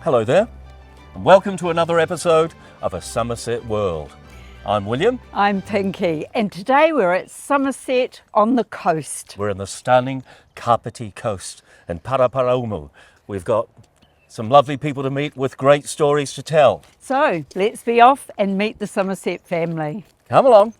Hello there, and welcome to another episode of A Summerset World. I'm William. I'm Pinky, and today we're at Summerset on the coast. We're in the stunning Kapiti coast in Paraparaumu. We've got some lovely people to meet with great stories to tell. So let's be off and meet the Summerset family. Come along.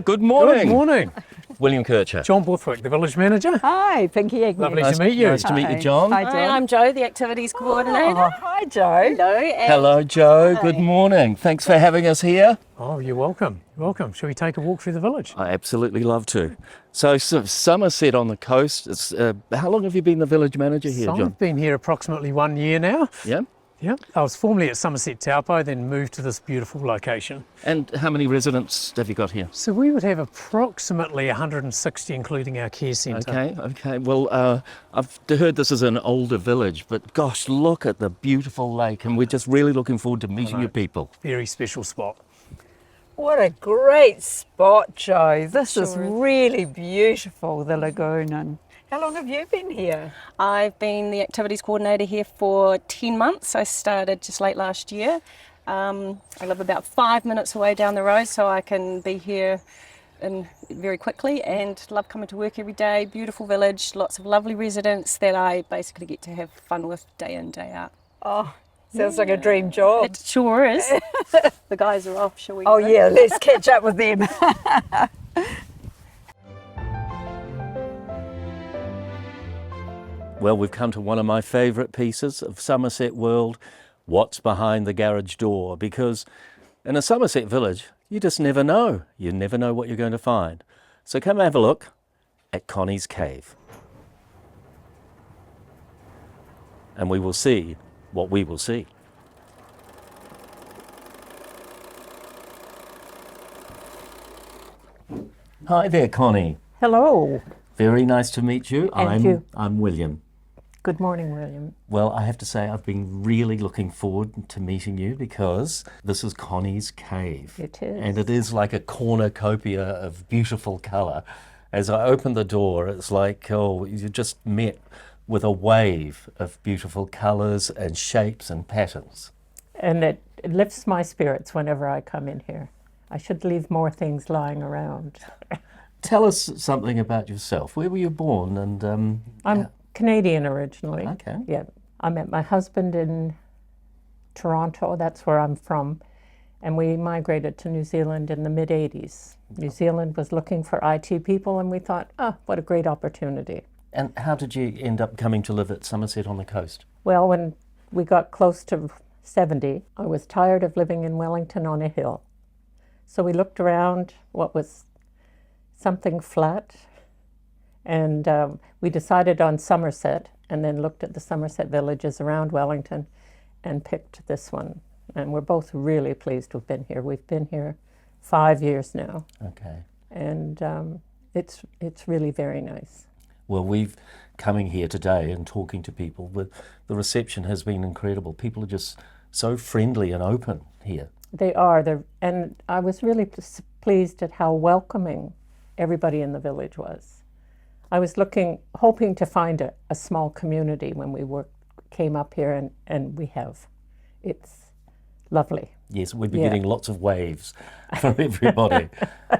Good morning. Good morning. William Kircher. John Borthwick, the village manager. Hi, Pinky Agnew. Lovely to meet you. Nice to meet you, John. Hi, John. Hi, I'm Jo, the activities coordinator. Oh, hi, Jo. Hello. And Hello, Joe. Good morning. Thanks for having us here. Oh, you're welcome. You're welcome. Shall we take a walk through the village? I absolutely love to. So Summerset on the coast. It's, how long have you been the village manager here, So John? I've been here approximately 1 year now. Yeah. Yeah. I was formerly at Summerset Taupo, then moved to this beautiful location. And how many residents have you got here? So we would have approximately 160, including our care centre. Okay. Well, I've heard this is an older village, but gosh, look at the beautiful lake, and we're just really looking forward to meeting your people. Very special spot. What a great spot, Jo. This is Sure is. really beautiful, the lagoon. And how long have you been here? I've been the activities coordinator here for 10 months. I started just late last year. I live about 5 minutes away down the road, so I can be here very quickly, and love coming to work every day. Beautiful village, lots of lovely residents that I basically get to have fun with day in, day out. Oh, sounds like a dream job. It sure is. The guys are off, shall we Oh, go? yeah, let's catch up with them. Well, we've come to one of my favourite pieces of Summerset World, what's behind the garage door, because in a Summerset village, you just never know. You never know what you're going to find. So come have a look at Connie's cave. And we will see what we will see. Hi there, Connie. Hello. Very nice to meet you. And I'm William. Good morning, William. Well, I have to say I've been really looking forward to meeting you because this is Connie's cave. It is. And it is like a cornucopia of beautiful colour. As I open the door, it's like, oh, you just met with a wave of beautiful colours and shapes and patterns. And it lifts my spirits whenever I come in here. I should leave more things lying around. Tell us something about yourself. Where were you born? And I'm Canadian originally. Okay. Yeah. I met my husband in Toronto. That's where I'm from. And we migrated to New Zealand in the mid-'80s. New Zealand was looking for IT people, and we thought, what a great opportunity. And how did you end up coming to live at Summerset on the coast? Well, when we got close to 70, I was tired of living in Wellington on a hill. So we looked around what was something flat, and we decided on Summerset, and then looked at the Summerset villages around Wellington and picked this one. And we're both really pleased to have been here. We've been here 5 years now, Okay. and it's really very nice. Well, we've coming here today and talking to people, the reception has been incredible. People are just so friendly and open here. They are, and I was really pleased at how welcoming everybody in the village was. I was hoping to find a small community when we came up here, and we have. It's lovely. Yes, we've been Yeah. getting lots of waves from everybody.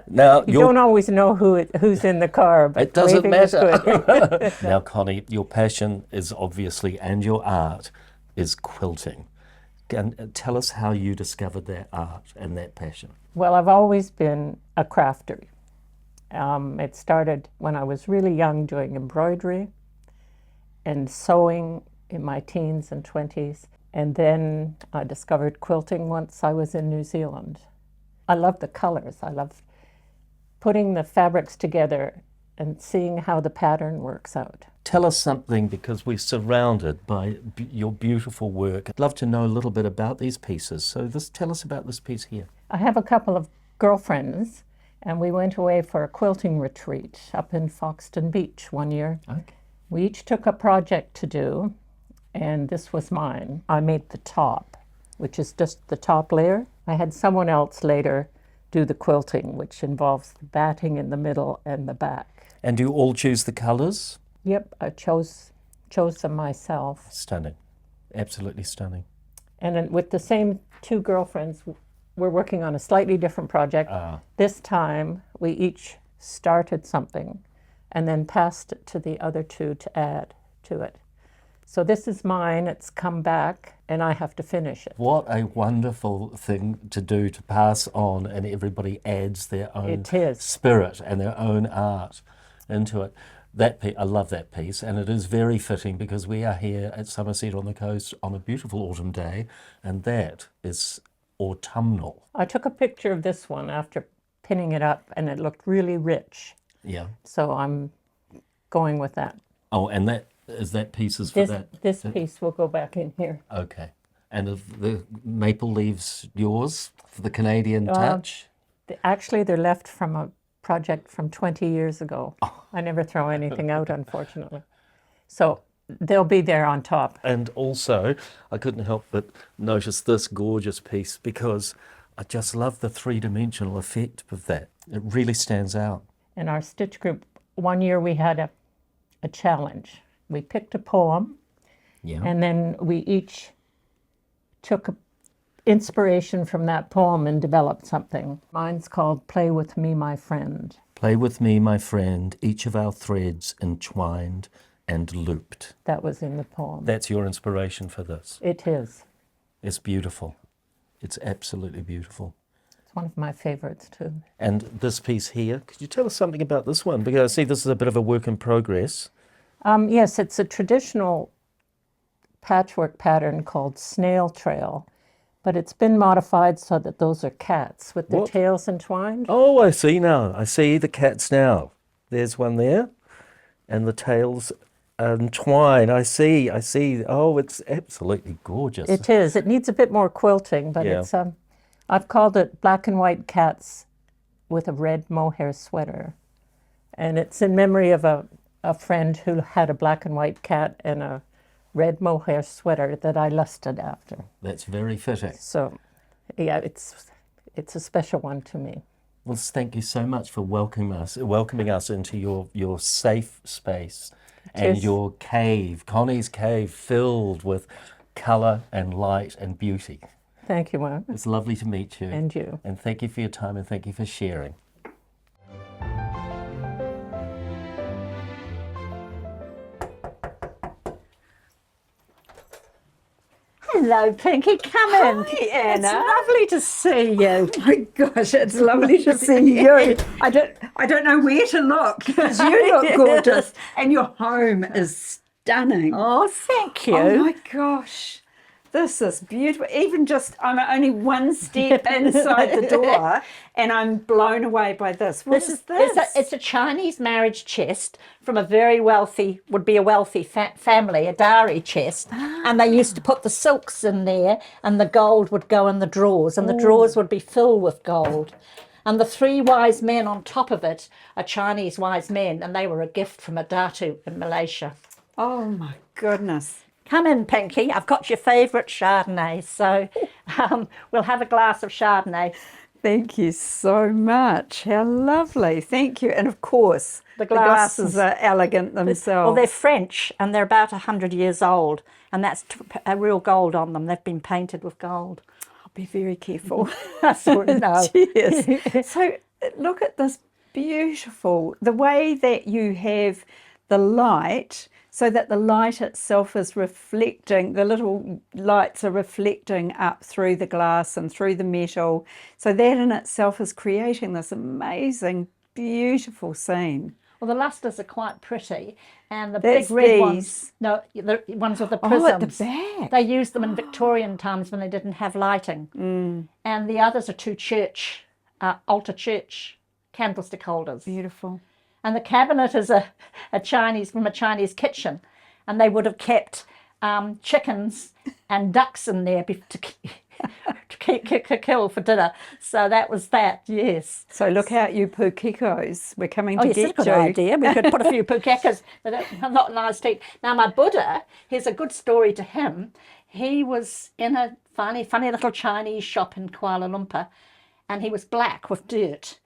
Now, You don't always know who's in the car, but it doesn't waving is matter. good. Now, Connie, your passion is obviously, and your art is quilting. Can tell us how you discovered that art and that passion. Well, I've always been a crafter. It started when I was really young doing embroidery and sewing in my teens and 20s. And then I discovered quilting once I was in New Zealand. I love the colors. I love putting the fabrics together and seeing how the pattern works out. Tell us something, because we're surrounded by your beautiful work. I'd love to know a little bit about these pieces. So tell us about this piece here. I have a couple of girlfriends, and we went away for a quilting retreat up in Foxton Beach one year. Okay. We each took a project to do, and this was mine. I made the top, which is just the top layer. I had someone else later do the quilting, which involves the batting in the middle and the back. And do you all choose the colours? Yep, I chose them myself. Stunning. Absolutely stunning. And then with the same two girlfriends, we're working on a slightly different project. This time, we each started something and then passed it to the other two to add to it. So this is mine, it's come back, and I have to finish it. What a wonderful thing to do, to pass on, and everybody adds their own It is. spirit and their own art into it. I love that piece, and it is very fitting because we are here at Summerset on the coast on a beautiful autumn day, and that is autumnal. I took a picture of this one after pinning it up, and it looked really rich. Yeah. So I'm going with that. Oh, and that piece is for that? This piece will go back in here. Okay. And of the maple leaves yours for the Canadian touch? Actually, they're left from a project from 20 years ago. I never throw anything out, unfortunately. So they'll be there on top. And also, I couldn't help but notice this gorgeous piece because I just love the three-dimensional effect of that. It really stands out. In our stitch group, one year we had a challenge. We picked a poem, and then we each took inspiration from that poem and developed something. Mine's called Play With Me, My Friend. Play with me, my friend, each of our threads entwined and looped. That was in the poem. That's your inspiration for this. It is. It's beautiful. It's absolutely beautiful. It's one of my favorites too. And this piece here, could you tell us something about this one? Because I see this is a bit of a work in progress. Yes, it's a traditional patchwork pattern called Snail Trail, but it's been modified so that those are cats with their tails entwined. Oh, I see now. I see the cats now. There's one there, and the tails entwine. I see. Oh, it's absolutely gorgeous. It is. It needs a bit more quilting, but it's I've called it Black and White Cats with a Red Mohair Sweater. And it's in memory of a friend who had a black and white cat and a red mohair sweater that I lusted after. That's very fitting. So, yeah, it's a special one to me. Well, thank you so much for welcoming us into your safe space and your cave, Connie's cave, filled with colour and light and beauty. Thank you, Mark. It's lovely to meet you. And you. And thank you for your time and thank you for sharing. Hello, Pinky. Come in. Hi, Anna. It's lovely to see you. Oh my gosh, it's lovely to see you. I don't know where to look because you look gorgeous and your home is stunning. Oh, thank you. Oh my gosh. This is beautiful. Even just, I'm only one step inside the door and I'm blown away by this. What is this? It's a Chinese marriage chest from a very wealthy, would be a wealthy family, a dowry chest. And they used to put the silks in there and the gold would go in the drawers and the drawers would be filled with gold. And the three wise men on top of it are Chinese wise men and they were a gift from a Datu in Malaysia. Oh my goodness. Come in, Pinky. I've got your favourite Chardonnay, so we'll have a glass of Chardonnay. Thank you so much. How lovely. Thank you. And of course, the glasses are elegant themselves. Well, they're French and they're about 100 years old, and that's a real gold on them. They've been painted with gold. I'll be very careful. I sort of know. Cheers. So look at this beautiful, the way that you have the light, so that the light itself is reflecting, the little lights are reflecting up through the glass and through the metal. So that in itself is creating this amazing, beautiful scene. Well, the lustres are quite pretty, and the That's big red these. ones, no, the ones with the prisms. Oh, at the back. They used them in Victorian times when they didn't have lighting. And the others are two altar church candlestick holders. Beautiful. And the cabinet is a Chinese, from a Chinese kitchen, and they would have kept chickens and ducks in there to kill for dinner. So that was that, yes. So look out, you pukikos. We're coming to Oh, yes, get that's a you. good idea. We could put a few pukekas, but not nice to eat. Now, my Buddha, here's a good story to him. He was in a funny little Chinese shop in Kuala Lumpur, and he was black with dirt.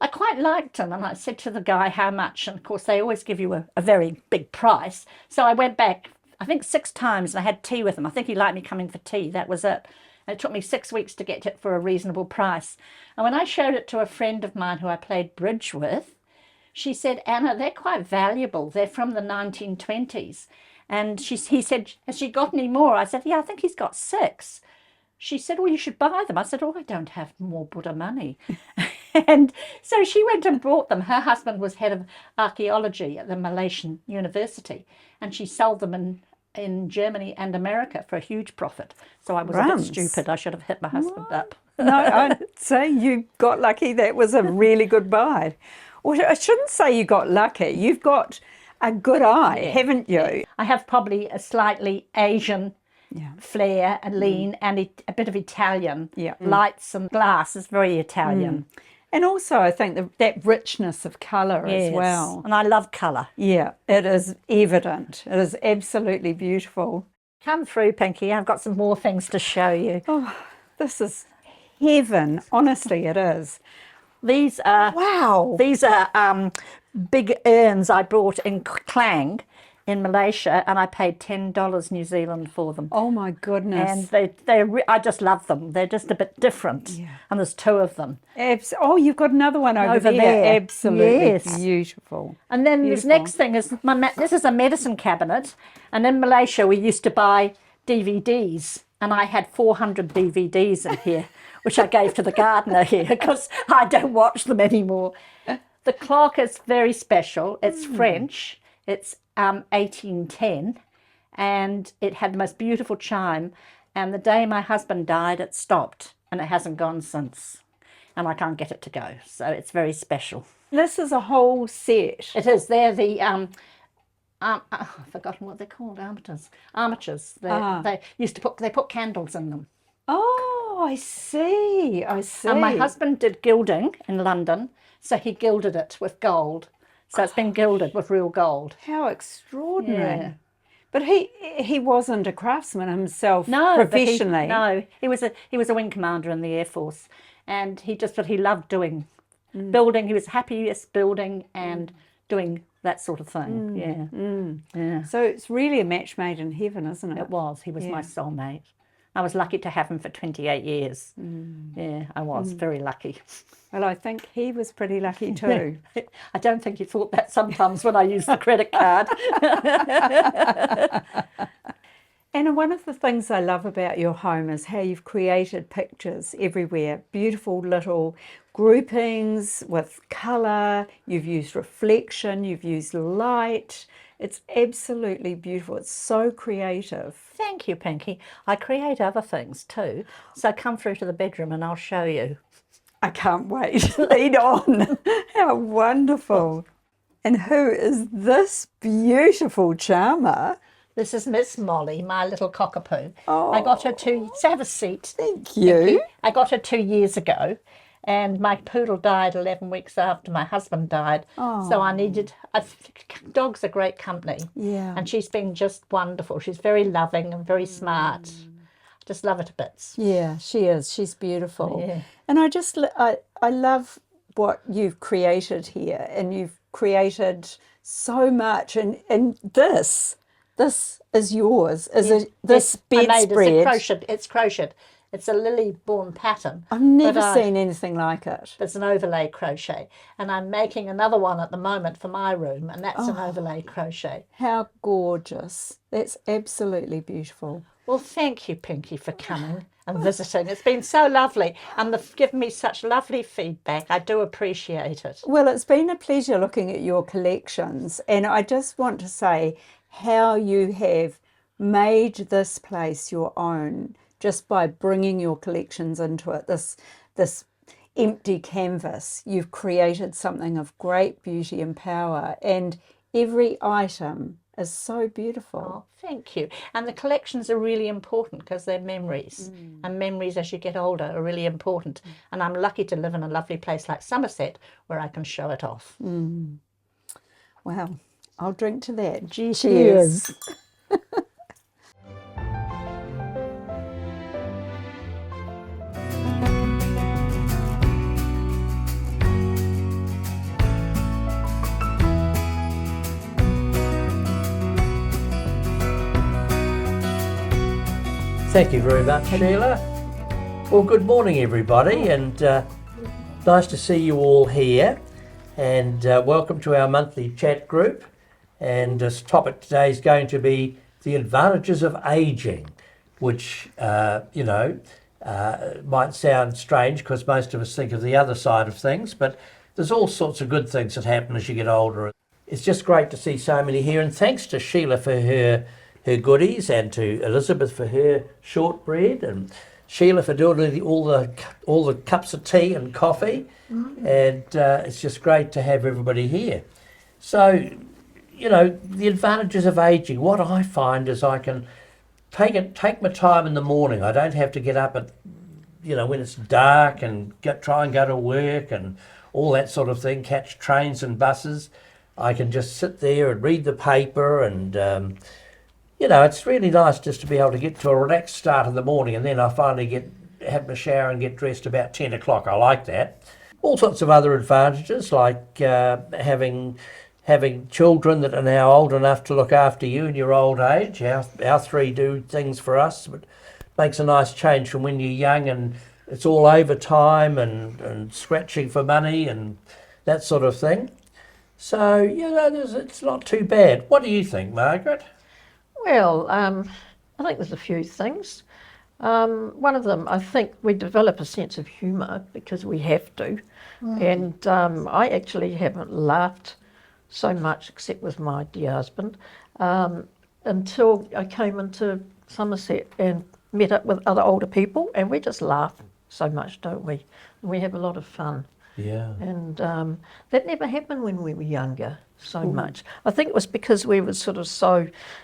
I quite liked them, and I said to the guy how much, and of course they always give you a very big price. So I went back, I think 6 times, and I had tea with him. I think he liked me coming for tea, that was it. And it took me 6 weeks to get it for a reasonable price. And when I showed it to a friend of mine who I played bridge with, she said, Anna, they're quite valuable. They're from the 1920s. And he said, has she got any more? I said, yeah, I think he's got 6. She said, well, you should buy them. I said, oh, I don't have more Buddha money. And so she went and bought them. Her husband was head of archaeology at the Malaysian University, and she sold them in Germany and America for a huge profit. So I was a bit stupid. I should have hit my husband up. No, I'd say you got lucky. That was a really good buy. Well, I shouldn't say you got lucky. You've got a good eye, haven't you? I have probably a slightly Asian flair, a lean, and a bit of Italian. Lights and glass is very Italian. And also I think that richness of colour as well. And I love colour. Yeah, it is evident. It is absolutely beautiful. Come through, Pinky. I've got some more things to show you. Oh, this is heaven. Honestly, it is. These are Wow. These are big urns I bought in Klang in Malaysia, and I paid $10 New Zealand for them. Oh my goodness. And I just love them. They're just a bit different. And there's 2 of them. Oh, you've got another one over there. Absolutely beautiful. And then this next thing is this is a medicine cabinet, and in Malaysia we used to buy DVDs, and I had 400 DVDs in here, which I gave to the gardener here because I don't watch them anymore. The clock is very special. It's French. It's 1810, and it had the most beautiful chime. And the day my husband died, it stopped, and it hasn't gone since. And I can't get it to go. So it's very special. This is a whole set. It is. They're the I've forgotten what they're called. Armatures. They put candles in them. Oh, I see. I see. And my husband did gilding in London, so he gilded it with gold. So it's been gilded with real gold. How extraordinary. Yeah. But he wasn't a craftsman himself professionally. He was a wing commander in the Air Force, and he loved doing building. He was happiest building and doing that sort of thing. Yeah. So it's really a match made in heaven, isn't it? It was. He was my soulmate. I was lucky to have him for 28 years. Yeah, I was very lucky. Well, I think he was pretty lucky too. I don't think he thought that sometimes when I used the credit card. And one of the things I love about your home is how you've created pictures everywhere. Beautiful little groupings with colour. You've used reflection. You've used light. It's absolutely beautiful. It's so creative. Thank you, Pinky. I create other things too. So come through to the bedroom and I'll show you. I can't wait. Lead on. How wonderful. And who is this beautiful charmer? This is Miss Molly, my little cockapoo. I got her have a seat. Thank you. I got her 2 years ago, and my poodle died 11 weeks after my husband died. So dogs are great company. Yeah. And she's been just wonderful. She's very loving and very smart. Just love her to bits. Yeah, she is. She's beautiful. Yeah. And I love what you've created here, and you've created so much. And this is yours. This bedspread. It's crocheted. It's a lily-born pattern. I've never seen anything like it. It's an overlay crochet, and I'm making another one at the moment for my room, and that's an overlay crochet. How gorgeous. That's absolutely beautiful. Well, thank you, Pinky, for coming and visiting. It's been so lovely, and they've given me such lovely feedback. I do appreciate it. Well, it's been a pleasure looking at your collections, and I just want to say how you have made this place your own just by bringing your collections into it. This empty canvas, you've created something of great beauty and power, and every item is so beautiful. Oh, thank you. And the collections are really important because they're memories, and memories as you get older are really important. And I'm lucky to live in a lovely place like Summerset where I can show it off. Wow, I'll drink to that. Cheers. Thank you very much, Sheila. Well, good morning, everybody, and nice to see you all here. And welcome to our monthly chat group. And this topic today is going to be the advantages of ageing, which, might sound strange because most of us think of the other side of things, but there's all sorts of good things that happen as you get older. It's just great to see so many here, and thanks to Sheila for her goodies, and to Elizabeth for her shortbread, and Sheila for doing all the cups of tea and coffee. And it's just great to have everybody here. So, the advantages of ageing. What I find is I can take my time in the morning. I don't have to get up at when it's dark and try and go to work and all that sort of thing. Catch trains and buses. I can just sit there and read the paper, and it's really nice just to be able to get to a relaxed start in the morning, and then I finally have my shower and get dressed about 10 o'clock. I like that. All sorts of other advantages, like having children that are now old enough to look after you in your old age. Our three do things for us, but makes a nice change from when you're young and it's all overtime and scratching for money and that sort of thing. So, it's not too bad. What do you think, Margaret? Well, I think there's a few things. One of them, I think we develop a sense of humour because we have to. And I actually haven't laughed so much, except with my dear husband, until I came into Summerset and met up with other older people, and we just laugh so much, don't we? We have a lot of fun. Yeah. And that never happened when we were younger so much. I think it was because we were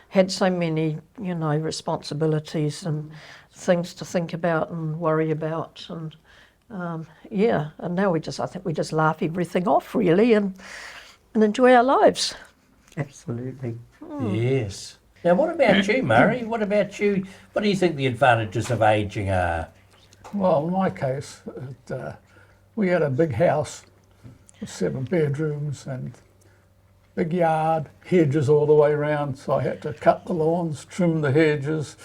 had so many, responsibilities and things to think about and worry about, and and now I think we just laugh everything off really and enjoy our lives. Absolutely. Yes. Now, what about you, Murray? What about you? What do you think the advantages of ageing are? Well, in my case, we had a big house with 7 bedrooms and big yard, hedges all the way around, so I had to cut the lawns, trim the hedges,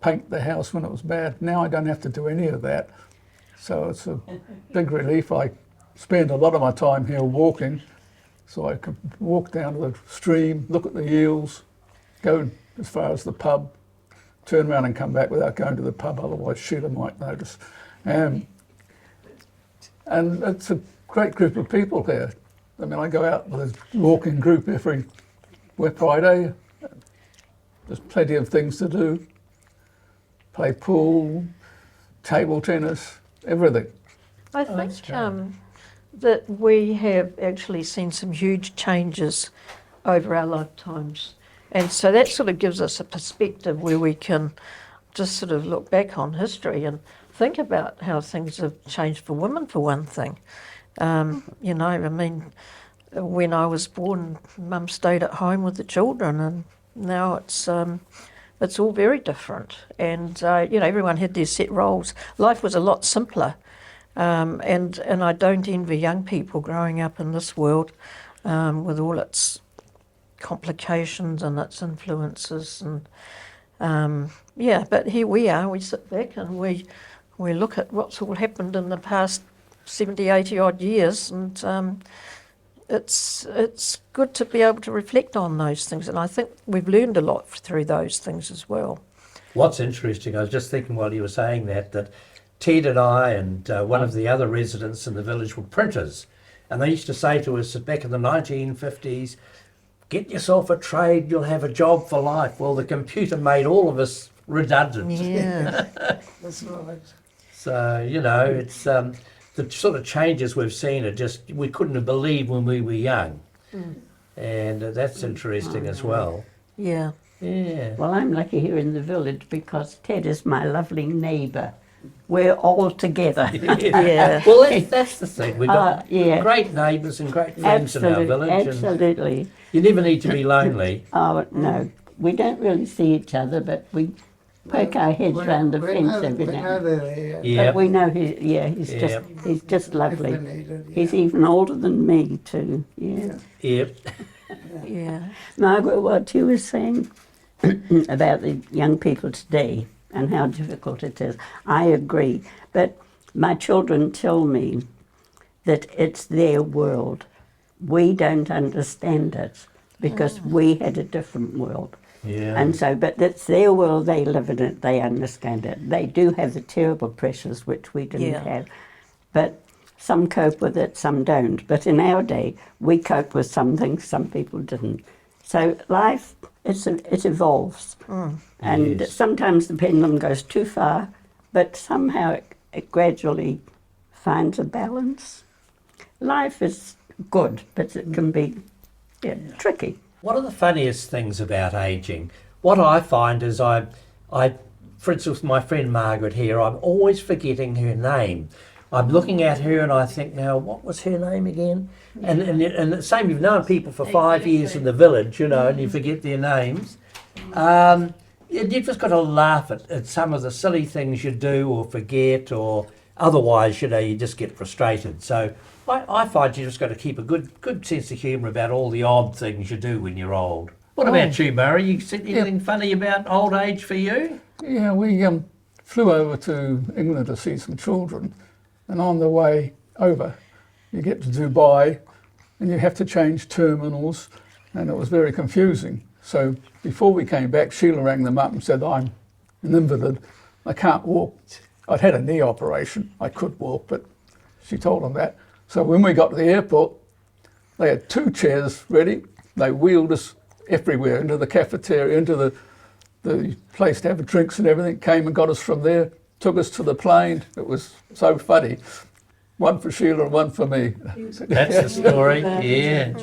paint the house when it was bad. Now I don't have to do any of that, so it's a big relief. I spend a lot of my time here walking, so I can walk down to the stream, look at the eels, go as far as the pub, turn around and come back without going to the pub, otherwise Sheila might notice. And it's a great group of people here. I mean, I go out with a walking group every Friday. There's plenty of things to do. Play pool, table tennis, everything. I think that we have actually seen some huge changes over our lifetimes. And so that sort of gives us a perspective where we can just sort of look back on history and think about how things have changed for women, for one thing. When I was born, Mum stayed at home with the children, and now it's all very different. And everyone had their set roles. Life was a lot simpler, and I don't envy young people growing up in this world with all its complications and its influences. And but here we are. We sit back and we look at what's all happened in the past 70, 80 odd years, and it's good to be able to reflect on those things, and I think we've learned a lot through those things as well. What's interesting, I was just thinking while you were saying that Ted and I and one of the other residents in the village were printers, and they used to say to us back in the 1950s, get yourself a trade, you'll have a job for life. Well, the computer made all of us redundant. Yeah. That's right. So, it's the sort of changes we've seen are just, we couldn't have believed when we were young. And that's interesting as well. Yeah. Yeah. Well, I'm lucky here in the village because Ted is my lovely neighbour. We're all together. Yeah. Well, that's the thing. We've got yeah. great neighbours and great friends in our village. Absolutely. And you never need to be lonely. Oh, no. We don't really see each other, but we poke our heads round the fence every now and then. Yeah. But we know he's just lovely. He's even older than me too. Yeah. Yep. Yeah. Margaret, what you were saying about the young people today, and how difficult it is. I agree. But my children tell me that it's their world. We don't understand it because we had a different world. Yeah. And so, but it's their world, they live in it, they understand it. They do have the terrible pressures which we didn't have. But some cope with it, some don't. But in our day, we cope with some things, some people didn't. So life, it evolves. And Yes. sometimes the pendulum goes too far, but somehow it gradually finds a balance. Life is good, but it can be tricky. What are the funniest things about ageing? What I find is I, for instance, my friend Margaret here, I'm always forgetting her name. I'm looking at her and I think, now, what was her name again? And the same, you've known people for 5 years in the village, you know, and you forget their names. You've just got to laugh at some of the silly things you do or forget, or otherwise, you know, you just get frustrated. So I find you just got to keep a good sense of humour about all the odd things you do when you're old. What about you, Murray? You said anything funny about old age for you? Yeah, we flew over to England to see some children, and on the way over, you get to Dubai, and you have to change terminals, and it was very confusing. So before we came back, Sheila rang them up and said, I'm an invalid, I can't walk. I'd had a knee operation, I could walk, but she told them that. So when we got to the airport, they had 2 chairs ready. They wheeled us everywhere, into the cafeteria, into the place to have drinks and everything, came and got us from there, took us to the plane. It was so funny. One for Sheila and one for me. That's the story, yeah.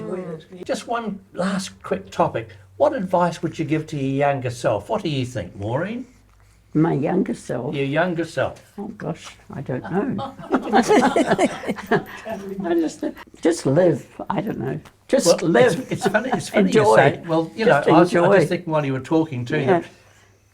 Just one last quick topic. What advice would you give to your younger self? What do you think, Maureen? My younger self. Your younger self. Oh gosh, I don't know. I just live. I don't know. Just live. It's funny you Enjoy. say. Well, you know, Just I was enjoy. just thinking while you were talking to Yeah. you.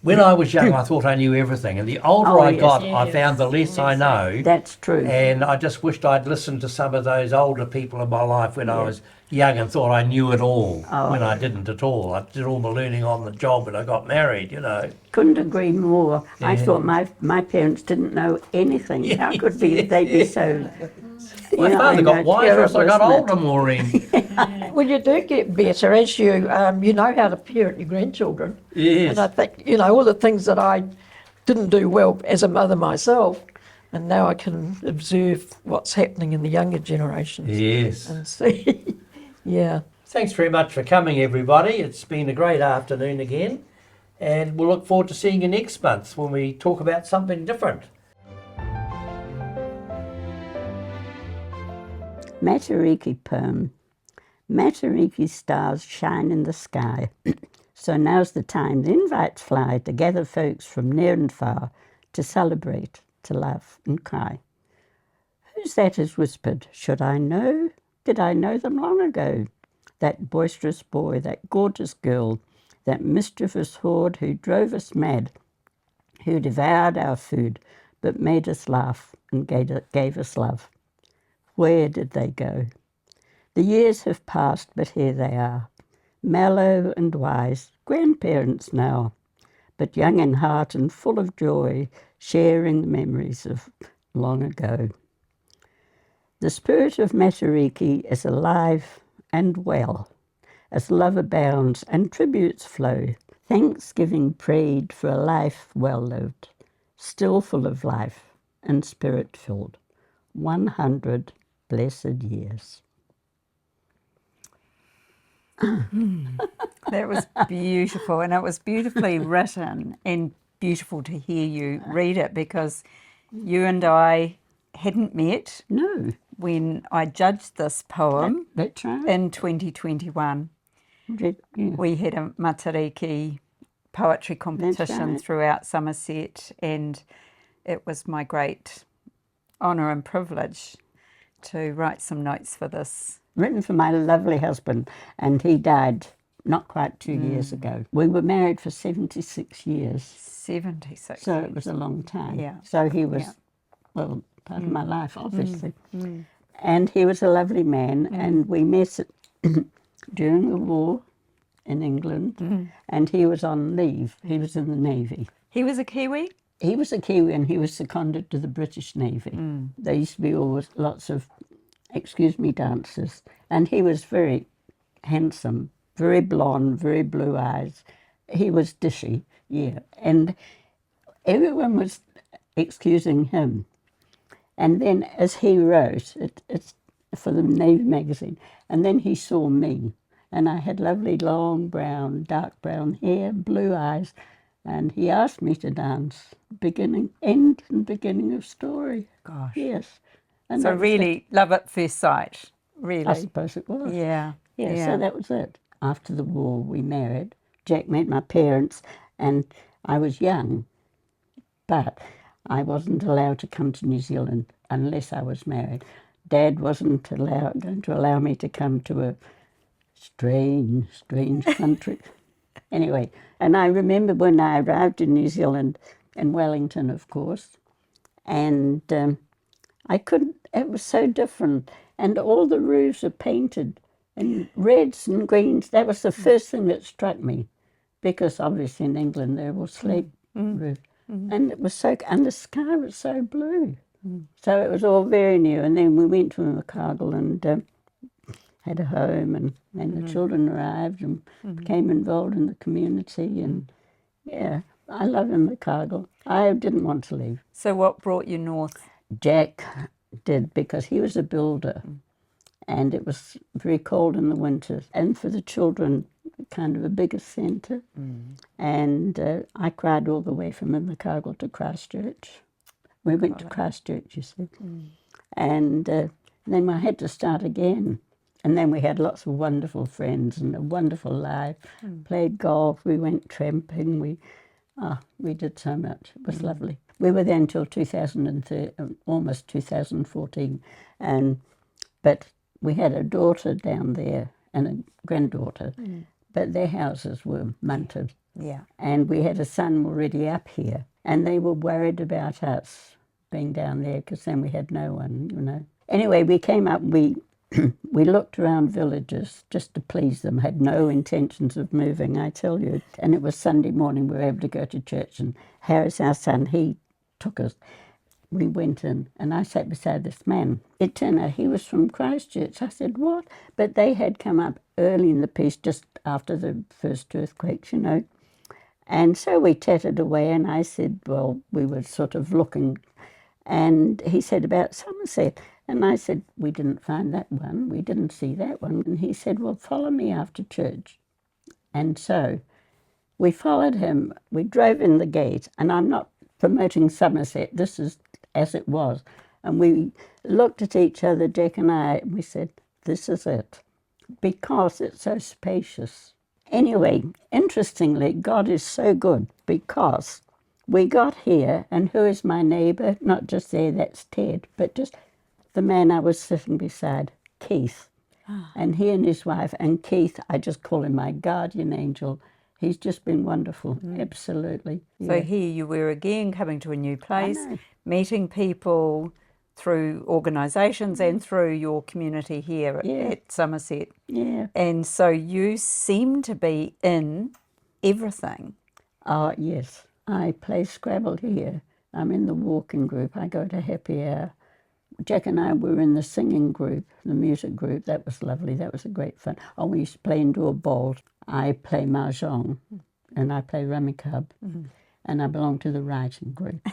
When I was young, I thought I knew everything, and the older I yes. got, I found the less I know. That's true. And I just wished I'd listened to some of those older people in my life when I was young and thought I knew it all, when I didn't at all. I did all my learning on the job when I got married, you know. Couldn't agree more. I thought my parents didn't know anything. How could they be so? My father got wiser as I got older, Maureen. Well, you do get better as you know how to parent your grandchildren. Yes. And I think, you know, all the things that I didn't do well as a mother myself, and now I can observe what's happening in the younger generations. Yes. And see, yeah. Thanks very much for coming, everybody. It's been a great afternoon again, and we'll look forward to seeing you next month when we talk about something different. Matariki poem. Matariki stars shine in the sky. So now's the time the invites fly to gather folks from near and far to celebrate, to laugh and cry. Who's that is whispered? Should I know? Did I know them long ago? That boisterous boy, that gorgeous girl, that mischievous horde who drove us mad, who devoured our food but made us laugh and gave us love. Where did they go? The years have passed, but here they are, mellow and wise, grandparents now, but young in heart and full of joy, sharing the memories of long ago. The spirit of Matariki is alive and well, as love abounds and tributes flow, thanksgiving prayed for a life well lived, still full of life and spirit filled. 100 blessed years. That was beautiful, and it was beautifully written and beautiful to hear you read it, because you and I hadn't met No, when I judged this poem that's right. in 2021. Yeah. We had a Matariki poetry competition right. throughout Summerset, and it was my great honour and privilege to write some notes for this. Written for my lovely husband, and he died not quite 2 years ago. We were married for 76 years, 76. so it was a long time. Yeah. So he was, well, part of my life, obviously. And he was a lovely man, and we met during the war in England, and he was on leave. He was in the Navy. He was a Kiwi? He was a Kiwi and he was seconded to the British Navy. There used to be always lots of, excuse me, dancers. And he was very handsome, very blonde, very blue eyes. He was dishy, yeah. And everyone was excusing him. And then as he wrote, it's for the Navy magazine, and then he saw me. And I had lovely long brown, dark brown hair, blue eyes. And he asked me to dance, beginning, end and beginning of story. Gosh. Yes. And So that was really, love at first sight, really. I suppose it was. Yeah. Yeah, so that was it. After the war, we married. Jack met my parents, and I was young, but I wasn't allowed to come to New Zealand unless I was married. Dad wasn't going to allow me to come to a strange country. Anyway, and I remember when I arrived in New Zealand, in Wellington, of course, and I couldn't, it was so different. And all the roofs are painted in reds and greens. That was the first thing that struck me, because obviously in England there was slate roofs. And it was so, and the sky was so blue. So it was all very new. And then we went to Invercargill and had a home, and the children arrived and became involved in the community. And yeah, I love Invercargill. I didn't want to leave. So what brought you north? Jack did, because he was a builder and it was very cold in the winters. And for the children, kind of a bigger centre. And I cried all the way from Invercargill to Christchurch. We went to Christchurch, you see. And then I had to start again. And then we had lots of wonderful friends and a wonderful life. Played golf, we went tramping, we did so much. It was lovely. We were there until 2013, almost 2014. But we had a daughter down there and a granddaughter, but their houses were munted. Yeah. And we had a son already up here, and they were worried about us being down there, because then we had no one, you know. Anyway, we came up, we looked around villages just to please them, had no intentions of moving, I tell you. And it was Sunday morning, we were able to go to church, and Harris, our son, he took us. We went in, and I sat beside this man. It turned out he was from Christchurch. I said, what? But they had come up early in the piece, just after the first earthquakes, you know. And so we chatted away, and I said, well, we were sort of looking. And he said about Summerset. And I said, we didn't find that one. We didn't see that one. And he said, well, follow me after church. And so we followed him. We drove in the gate. And I'm not promoting Summerset. This is as it was. And we looked at each other, Jack and I, and we said, this is it. Because it's so spacious. Anyway, interestingly, God is so good, because we got here, and who is my neighbour? Not just there, that's Ted, but just the man I was sitting beside, Keith. And he and his wife, and Keith, I just call him my guardian angel. He's just been wonderful, absolutely. So here you were again, coming to a new place, know. meeting people through organisations and through your community here at Summerset. Yeah. And so you seem to be in everything. Oh, yes. I play Scrabble here. I'm in the walking group. I go to happy hour. Jack and I were in the singing group, the music group. That was lovely. That was a great fun. Oh, we used to play indoor bowls. I play mahjong, and I play rummikub, and I belong to the writing group.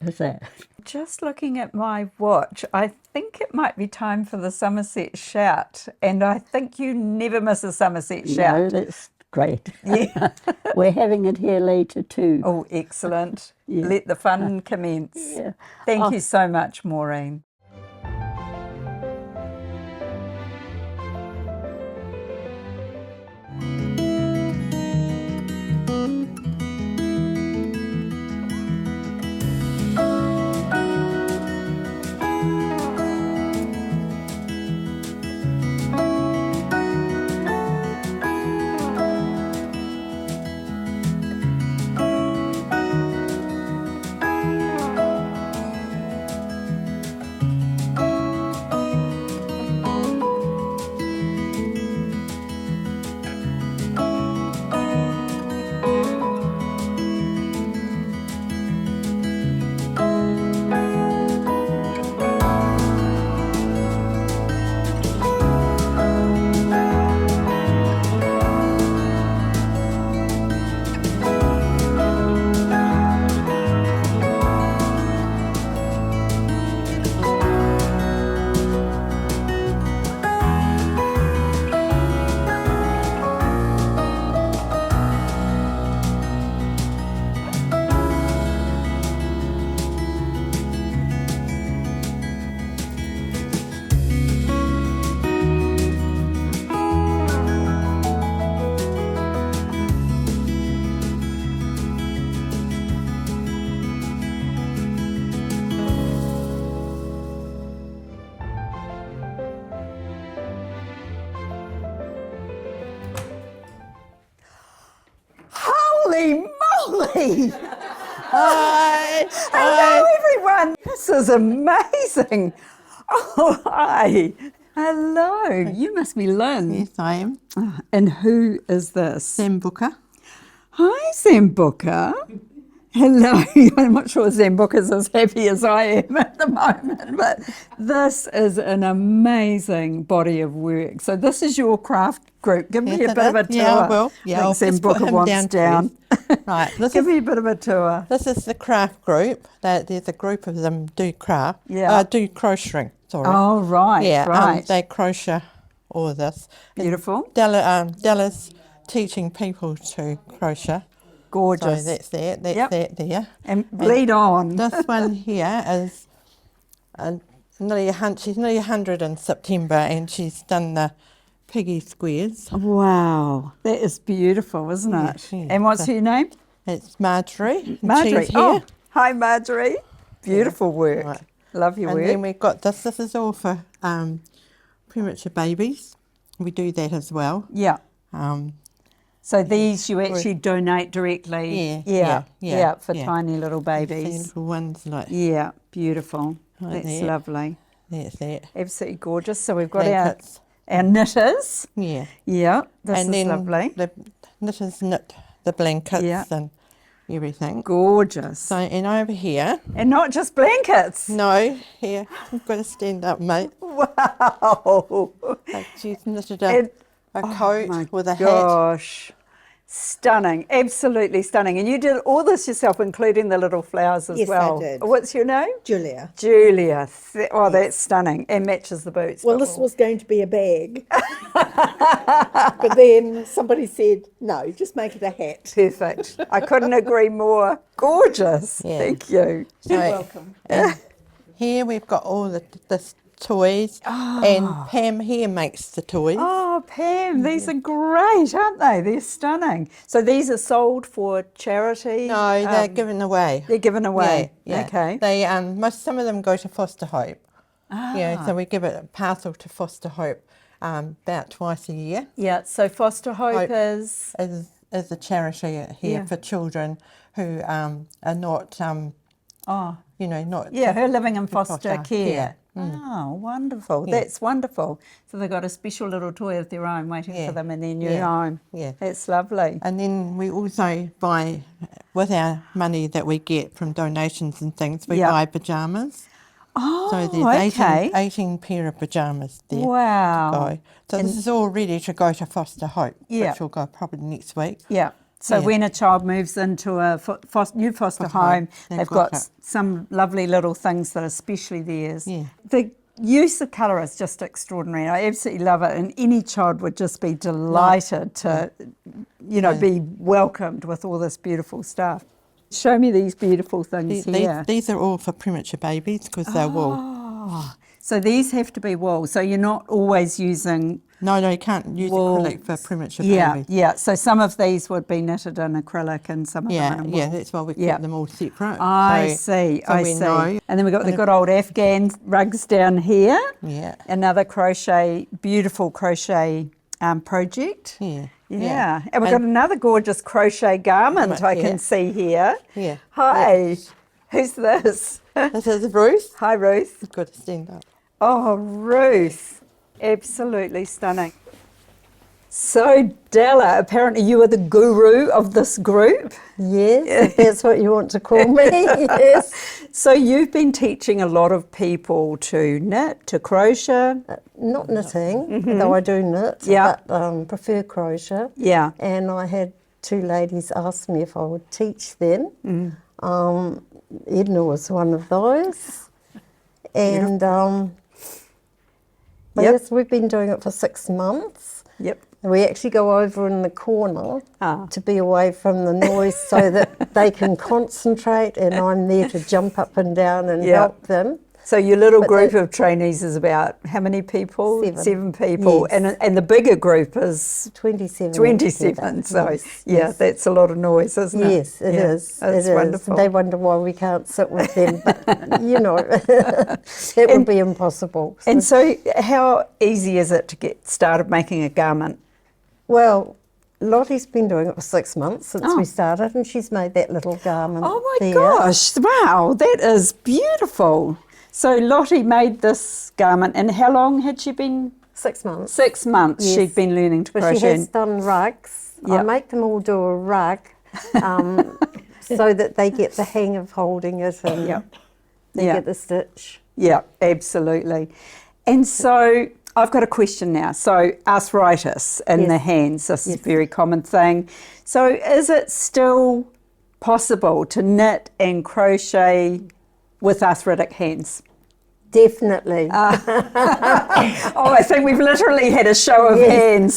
Who's that? Just looking at my watch, I think it might be time for the Summerset Shout, and I think you never miss a Summerset Shout. No, that's great. Yeah. We're having it here later too. Oh, excellent. Yeah. Let the fun commence. Yeah. Thank you so much, Maureen. Hi. Hi. Hello, everyone. This is amazing. Oh, hi. Hello. You must be Lynn. Yes, I am. And who is this? Sam Booker. Hi, Sam Booker. Hello. I'm not sure Sam Booker's as happy as I am at the moment, but this is an amazing body of work. So this is your craft group. Give me a bit of a tour. Yeah, I will. Yeah, I think I'll Sam just put Booker him wants down. first. Right. Give me a bit of a tour. This is the craft group. There's a group of them do craft. Yeah. Do crocheting. Sorry. Oh, right, Yeah. right. They crochet all of this. Beautiful. Della's teaching people to crochet. Gorgeous. So that's that. That's Yep. that there. And lead on. This one here is she's nearly 100 in September, and she's done the piggy squares. Wow, that is beautiful, isn't Yeah, it? yeah. And what's her name? It's Marjorie. and Marjorie. she's here. Oh, hi, Marjorie. Beautiful work. Right. Love your And work. then we've got this. This is all for premature babies. We do that as well. Yeah. Um, So these you actually donate directly. Yeah, for yeah. tiny little these babies. little ones like Yeah, beautiful. Like That's that. lovely. that's that. Absolutely gorgeous. So we've got Blankets. our knitters. Yeah. Yeah, this and is then lovely. the knitters knit the blankets Yeah. and everything. Gorgeous. So, and over here, And not just blankets. no, here, you've got to stand up, mate. Wow. She's knitted And- a my coat with a hat. Gosh. Stunning, absolutely stunning. And you did all this yourself, including the little flowers as Yes, I well. did. What's your name? Julia. Julia. Oh, that's stunning. And matches the boots. Well, but this was going to be a bag. But then somebody said, no, just make it a hat. Perfect. I couldn't agree more. Gorgeous. Yeah. Thank you. So, welcome. and here we've got all the toys, and Pam here makes the toys. Oh, Pam, these are great, aren't they? They're stunning. So these are sold for charity? No, they're given away. They're given away. Yeah, yeah. Okay. They some of them go to Foster Hope. Yeah, so we give it a parcel to Foster Hope about twice a year. Yeah, so Foster Hope Hope is... Is a charity here Yeah. for children who are not not Yeah, her living in foster foster care. care. Oh, wonderful. Yeah. That's wonderful. So they've got a special little toy of their own waiting Yeah. for them in their new Yeah. home. Yeah. That's lovely. And then we also buy, with our money that we get from donations and things, we Yeah. buy pyjamas. Oh, So there's okay. 18 pair of pyjamas there Wow. to go. So this is all ready to go to Foster Hope, Yeah. which will go probably next week. Yeah. So Yeah. when a child moves into a new foster home, they've they've got got it. some lovely little things that are especially theirs. Yeah. The use of colour is just extraordinary. I absolutely love it, and any child would just be delighted to, be welcomed with all this beautiful stuff. Show me these beautiful things here. These are all for premature babies because they're wool. Oh, so these have to be wool. So you're not always using... No, you can't use wool. acrylic for premature Yeah, babies. yeah. So some of these would be knitted in acrylic and some of Yeah, them in wool. yeah, that's why we keep Yeah. them all separate. I So- see, so I we see. know. And then we've got the And good old Afghan rugs down here. Yeah. Another beautiful crochet project. Yeah. Yeah. And we've got another gorgeous crochet garment I Yeah. can see here. Yeah. Hi. Who's this? This is Ruth. Hi, Ruth. You've got to stand up. Oh, Ruth. Absolutely stunning. So, Della, apparently you are the guru of this group. Yes, if that's what you want to call me. Yes. So you've been teaching a lot of people to knit, to crochet. Not knitting, though I do knit, Yeah. but prefer crochet. Yeah. And I had two ladies ask me if I would teach them. Edna was one of those. And yes, we've been doing it for 6 months. Yep. We actually go over in the corner to be away from the noise so that they can concentrate, and I'm there to jump up and down and Yeah. help them. So your little But group they- of trainees is about how many people? 7. 7 people. Yes. And the bigger group is 27. 27. altogether. So Yes, yeah, yes. that's a lot of noise, isn't it? Yes, it Yeah, is. That's it is. wonderful. They wonder why we can't sit with them, but it would be impossible. And so how easy is it to get started making a garment? Well, Lottie's been doing it for 6 months since we started, and she's made that little garment. Oh my there. gosh, wow, that is beautiful. So Lottie made this garment, and how long had she been? 6 months. 6 months Yes. she'd been learning to But crochet. she has done rugs. I Yep. make them all do a rug so that they get the hang of holding it and they Yep. get the stitch. Yeah, absolutely. And so I've got a question now. So arthritis in the hands, this is a very common thing. So is it still possible to knit and crochet with arthritic hands? Definitely. Oh, I think we've literally had a show of hands.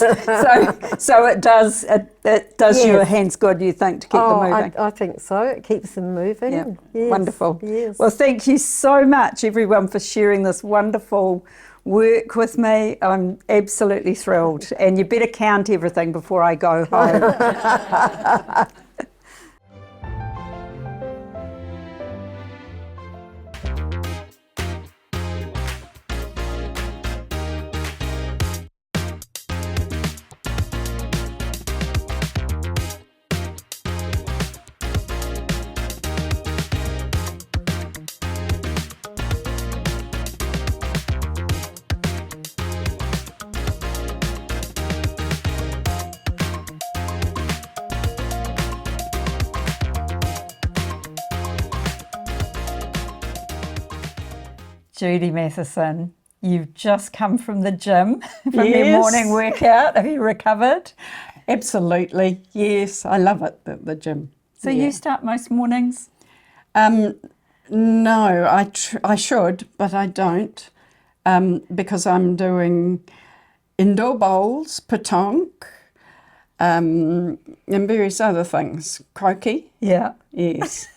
So it does your hands good, you think, to keep them moving? I think so. It keeps them moving. Yeah, Yes. wonderful. Yes. Well, thank you so much, everyone, for sharing this wonderful work with me. I'm absolutely thrilled. And you better count everything before I go home. Judy Matheson, you've just come from the gym, from your morning workout. Have you recovered? Absolutely, yes. I love it, the gym. So you start most mornings? No, I should, but I don't, because I'm doing indoor bowls, petanque, and various other things. Croquet. Yeah. Yes.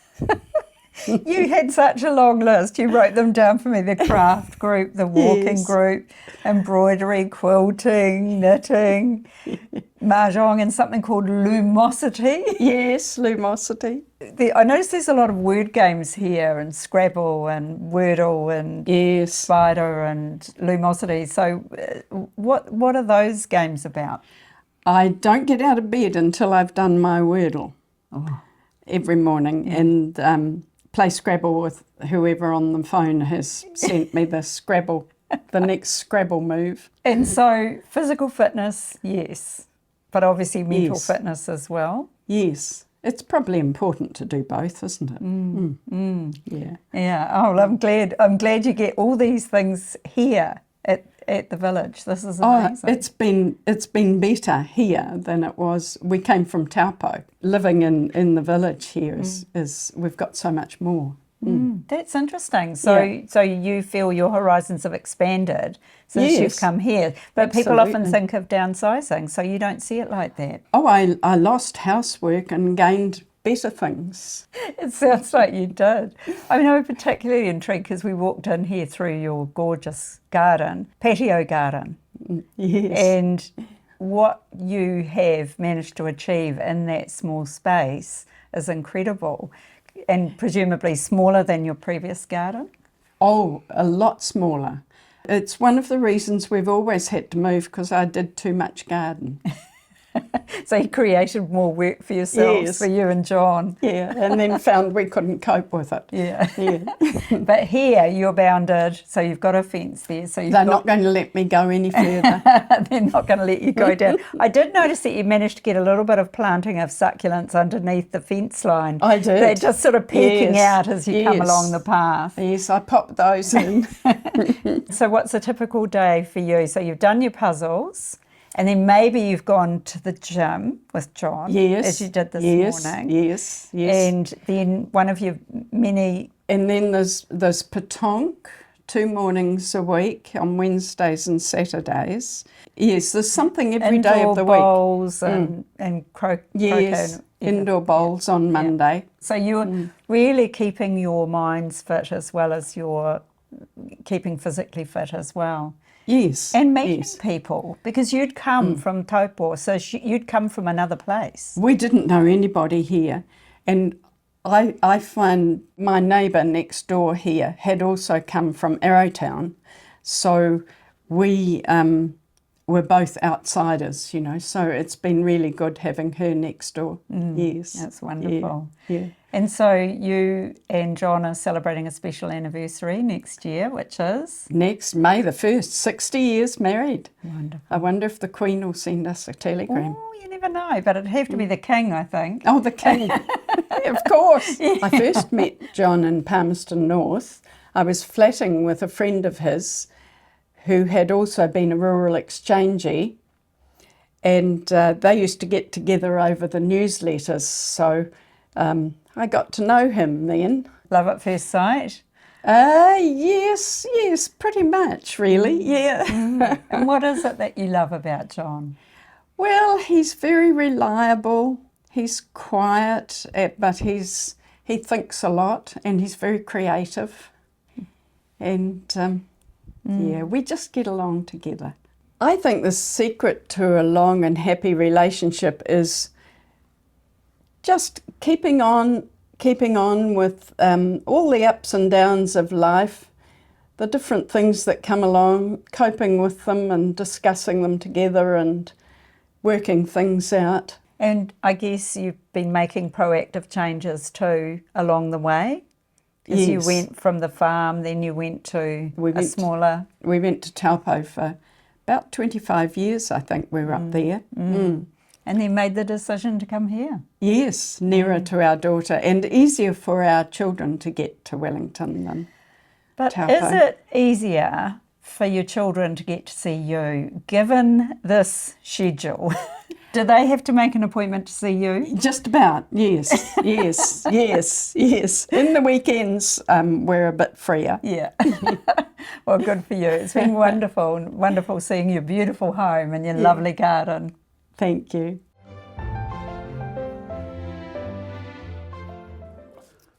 You had such a long list. You wrote them down for me. The craft group, the walking group, embroidery, quilting, knitting, mahjong, and something called lumosity. Yes, lumosity. I noticed there's a lot of word games here, and Scrabble and Wordle and Spider and lumosity. So what are those games about? I don't get out of bed until I've done my Wordle every morning and play Scrabble with whoever on the phone has sent me the Scrabble, the next Scrabble move. And so physical fitness, yes, but obviously mental fitness as well. Yes. It's probably important to do both, isn't it? Yeah. Yeah. Oh, well, I'm glad you get all these things here at the village. This is amazing. It's been better here than it was. We came from Taupo. Living in the village here is we've got so much more. That's interesting. So you feel your horizons have expanded since you've come here. But people often think of downsizing, so you don't see it like that. Oh, I lost housework and gained better things. It sounds like you did. I mean, I'm particularly intrigued because we walked in here through your gorgeous garden, patio garden. Yes. And what you have managed to achieve in that small space is incredible, and presumably smaller than your previous garden. Oh, a lot smaller. It's one of the reasons we've always had to move, because I did too much garden. So you created more work for yourselves, for you and John. Yeah, and then found we couldn't cope with it. Yeah. But here you're bounded, so you've got a fence there. So they're not going to let me go any further. They're not going to let you go down. I did notice that you managed to get a little bit of planting of succulents underneath the fence line. I did. They're just sort of peeking out as you come along the path. Yes, I popped those in. So what's a typical day for you? So you've done your puzzles. And then maybe you've gone to the gym with John, as you did this morning. Yes. And then one of your many... And then there's petanque, 2 mornings a week on Wednesdays and Saturdays. Yes, there's something every day of the week. Indoor bowls and croquet. Yes, indoor bowls on Monday. So you're really keeping your minds fit as well as you're keeping physically fit as well. Yes. And meeting people, because you'd come from Taupo, so you'd come from another place. We didn't know anybody here. And I find my neighbour next door here had also come from Arrowtown. So we we're both outsiders, you know, so it's been really good having her next door. Yes. That's wonderful. Yeah. And so you and John are celebrating a special anniversary next year, which is? Next May the 1st, 60 years married. Wonderful. I wonder if the Queen will send us a telegram. Oh, you never know, but it'd have to be the King, I think. Oh, the King. Of course. I first met John in Palmerston North. I was flatting with a friend of his who had also been a rural exchangee, and they used to get together over the newsletters, so I got to know him then. Love at first sight? Yes, pretty much, really, yeah. And what is it that you love about John? Well, he's very reliable, he's quiet, but he thinks a lot, and he's very creative, and yeah, we just get along together. I think the secret to a long and happy relationship is just keeping on with all the ups and downs of life, the different things that come along, coping with them and discussing them together and working things out. And I guess you've been making proactive changes too along the way? Because you went from the farm, then you went to a smaller... We went to Taupo for about 25 years, I think we were up there. And then made the decision to come here? Yes, nearer to our daughter and easier for our children to get to Wellington than Taupo. Is it easier for your children to get to see you, given this schedule? Do they have to make an appointment to see you? Just about, yes, yes. In the weekends, we're a bit freer. Yeah. Well, good for you. It's been wonderful seeing your beautiful home and your lovely garden. Thank you.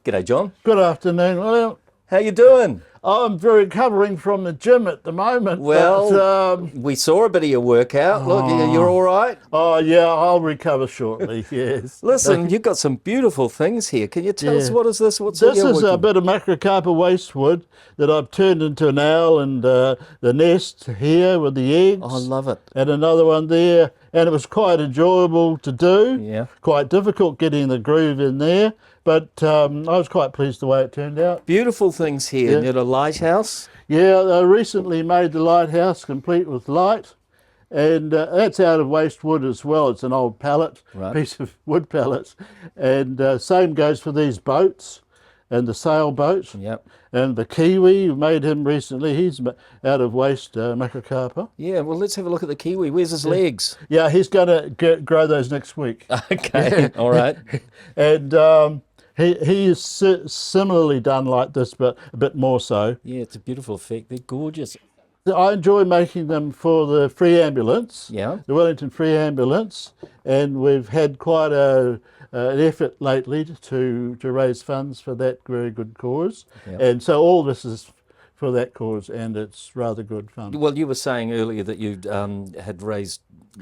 G'day, John. Good afternoon, William. How you doing? I'm recovering from the gym at the moment. Well, but, we saw a bit of your workout. Look, you're all right? Oh, yeah, I'll recover shortly, yes. Listen, you've got some beautiful things here. Can you tell us, what is this? This is a bit of macrocarpa waste wood that I've turned into an owl, and the nest here with the eggs. Oh, I love it. And another one there. And it was quite enjoyable to do. Yeah. Quite difficult getting the groove in there. But I was quite pleased the way it turned out. Beautiful things here. Yeah. You got a lighthouse? Yeah, I recently made the lighthouse complete with light. And that's out of waste wood as well. It's an old pallet, piece of wood pallets. And same goes for these boats and the sailboats. Yep. And the kiwi, we made him recently. He's out of waste macrocarpa. Yeah, well, let's have a look at the kiwi. Where's his legs? Yeah, he's going to grow those next week. Okay, all right. And he is similarly done like this, but a bit more so. Yeah, it's a beautiful effect. They're gorgeous. I enjoy making them for the free ambulance, Yeah. the Wellington Free Ambulance, and we've had quite an effort lately to raise funds for that very good cause. Yeah. And so all this is for that cause, and it's rather good fun. Well, you were saying earlier that you had raised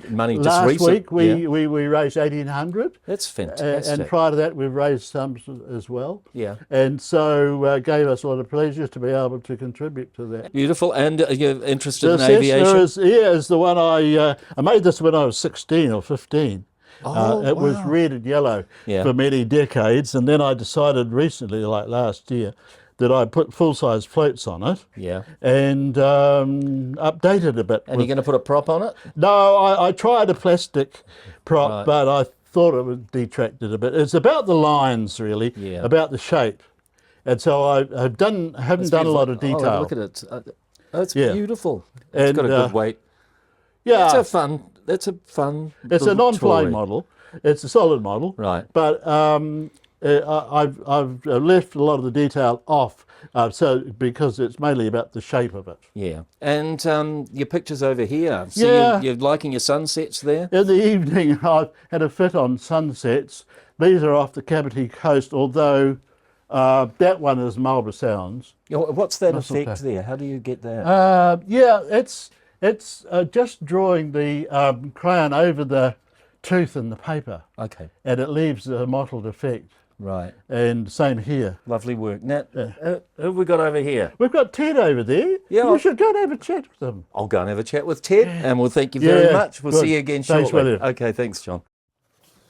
money just Last recently. week we raised 1,800. That's fantastic. And prior to that we've raised some as well. Yeah. And so gave us a lot of pleasure to be able to contribute to that. Beautiful. And you're interested in This aviation? is the one I made this when I was 16 or 15. It was wow. red and yellow for many decades, and then I decided recently, like last year, that I put full-size floats on it. Yeah. And updated a bit. And you're going to put a prop on it? No, I tried a plastic prop, but I thought it would detract it a bit. It's about the lines, really, about the shape. And so I haven't done a lot of detail. Oh, look at it. It's beautiful. It's And, got a good weight. Yeah. It's a fun It's a little non-flying toy. model. It's a solid model. Right. But I've left a lot of the detail off, because it's mainly about the shape of it. Yeah. And your pictures over here. So you're liking your sunsets there? In the evening, I've had a fit on sunsets. These are off the Kapiti coast, although that one is Marlborough Sounds. What's that Mistletoe. effect there? How do you get that? It's just drawing the crayon over the tooth in the paper. Okay. And it leaves a mottled effect. Right. And same here. Lovely work. Now, who have we got over here? We've got Ted over there. Yeah. You should go and have a chat with him. I'll go and have a chat with Ted, and we'll thank you very much. We'll good. see you again shortly. Thanks, William. Okay, thanks, John.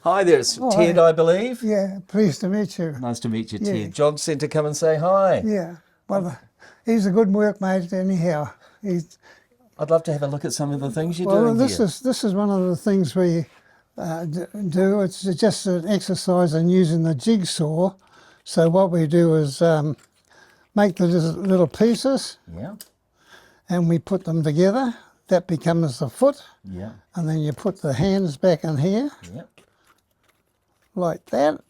Hi there, it's Ted, I believe. Yeah, pleased to meet you. Nice to meet you, Yeah. Ted. John sent to come and say hi. Yeah, well, he's a good workmate anyhow. I'd love to have a look at some of the things you're well, doing this here. is one of the things we do. It's just an exercise in using the jigsaw. So what we do is make the little pieces, and we put them together. That becomes the foot, and then you put the hands back in here, like that,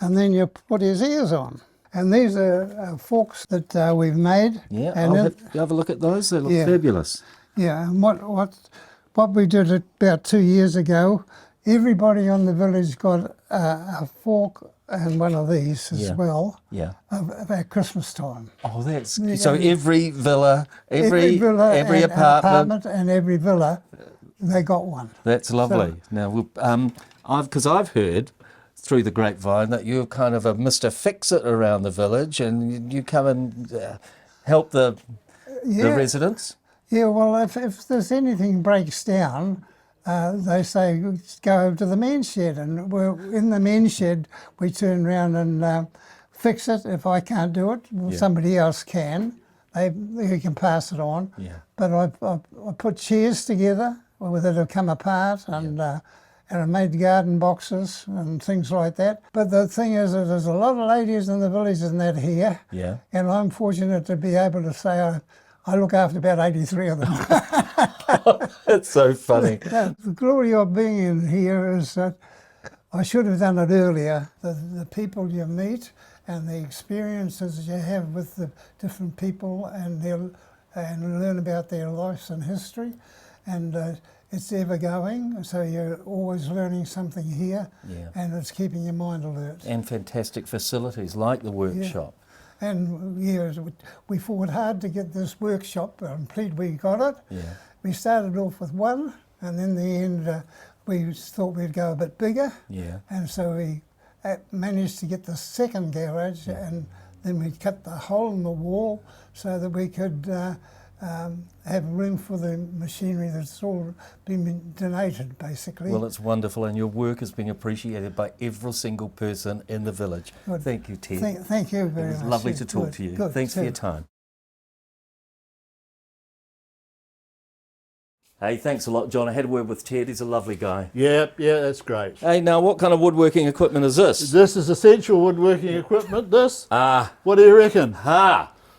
and then you put his ears on. And these are forks that we've made. Yeah, and have a look at those. They look fabulous. Yeah, and what we did about 2 years ago, everybody on the village got a fork and one of these as well. Yeah. About Christmas time. Oh, that's so. Every villa, every apartment, and every villa, they got one. That's lovely. Now, I've heard through the grapevine that you're kind of a Mr. Fix-It around the village, and you come and help the residents. Yeah, well, if there's anything breaks down, they say go over to the men's shed, and we're in the men's shed. We turn around and fix it. If I can't do it, somebody else can. They can pass it on. Yeah. But I put chairs together that have come apart, and I made garden boxes and things like that. But the thing is that there's a lot of ladies in the village and that here. Yeah. And I'm fortunate to be able to say I look after about 83 of them. That's so funny. The glory of being in here is that I should have done it earlier. The people you meet and the experiences you have with the different people and learn about their lives and history. And it's ever going, so you're always learning something here, and it's keeping your mind alert. And fantastic facilities like the workshop. Yeah. And we fought hard to get this workshop, and pleased we got it. Yeah. We started off with one, and in the end we thought we'd go a bit bigger. Yeah. And so we managed to get the second garage, and then we cut the hole in the wall so that we could have room for the machinery that's all been donated, basically. Well, it's wonderful, and your work is being appreciated by every single person in the village. Good. Thank you, Ted. Thank you very much. It was lovely to talk Good, to you. good, Thanks for too. your time. Hey, thanks a lot, John. I had a word with Ted. He's a lovely guy. Yeah, that's great. Hey, now, what kind of woodworking equipment is this? This is essential woodworking equipment, this. Ah. What do you reckon?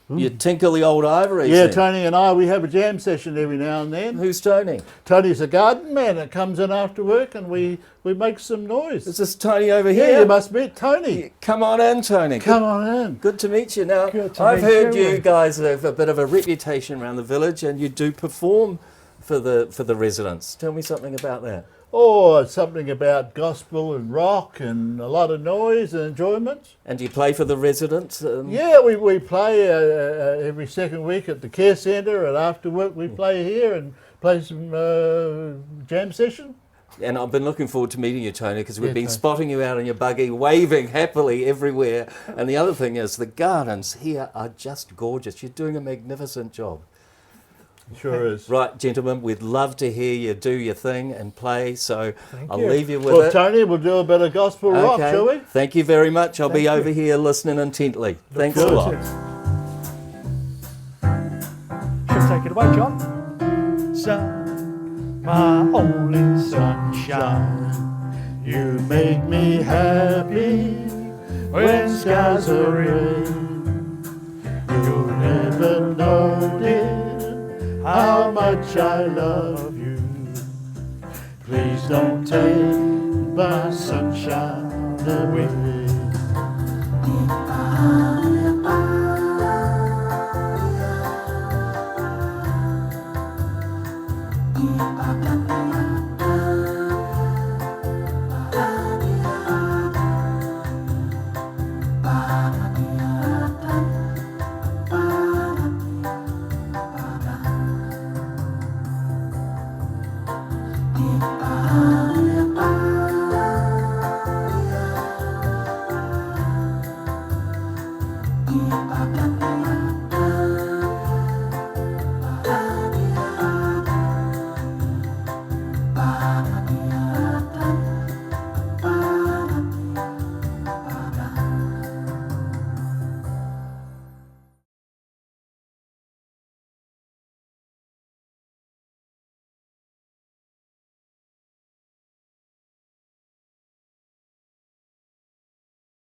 You tinkle the old ivories. Yeah, then. Tony and I, we have a jam session every now and then. Who's Tony? Tony's a garden man that comes in after work and we make some noise. Is this Tony over here? Yeah, you must meet Tony. Come on in, Tony. Come on in. Good to meet you. Now, Good to I've meet heard you. you guys have a bit of a reputation around the village, and you do perform for the residents. Tell me something about that. Oh, it's something about gospel and rock and a lot of noise and enjoyment. And do you play for the residents? Yeah, we play every second week at the care centre, and after work we play here and play some jam session. And I've been looking forward to meeting you, Tony, because we've Yeah, been thanks. spotting you out in your buggy, waving happily everywhere. And the other thing is, the gardens here are just gorgeous. You're doing a magnificent job. Sure is. Right, gentlemen, we'd love to hear you do your thing and play, so I'll you. leave you with Well, it. Tony, we'll do a bit of gospel rock, shall we? Thank you very much. I'll be Thank over here listening intently. Thanks a forward lot. to it. Should take it away, John. Sun, my only sunshine, you make me happy when skies are red. You'll never know, dear, how much I love you. Please don't take my sunshine away. Thank you.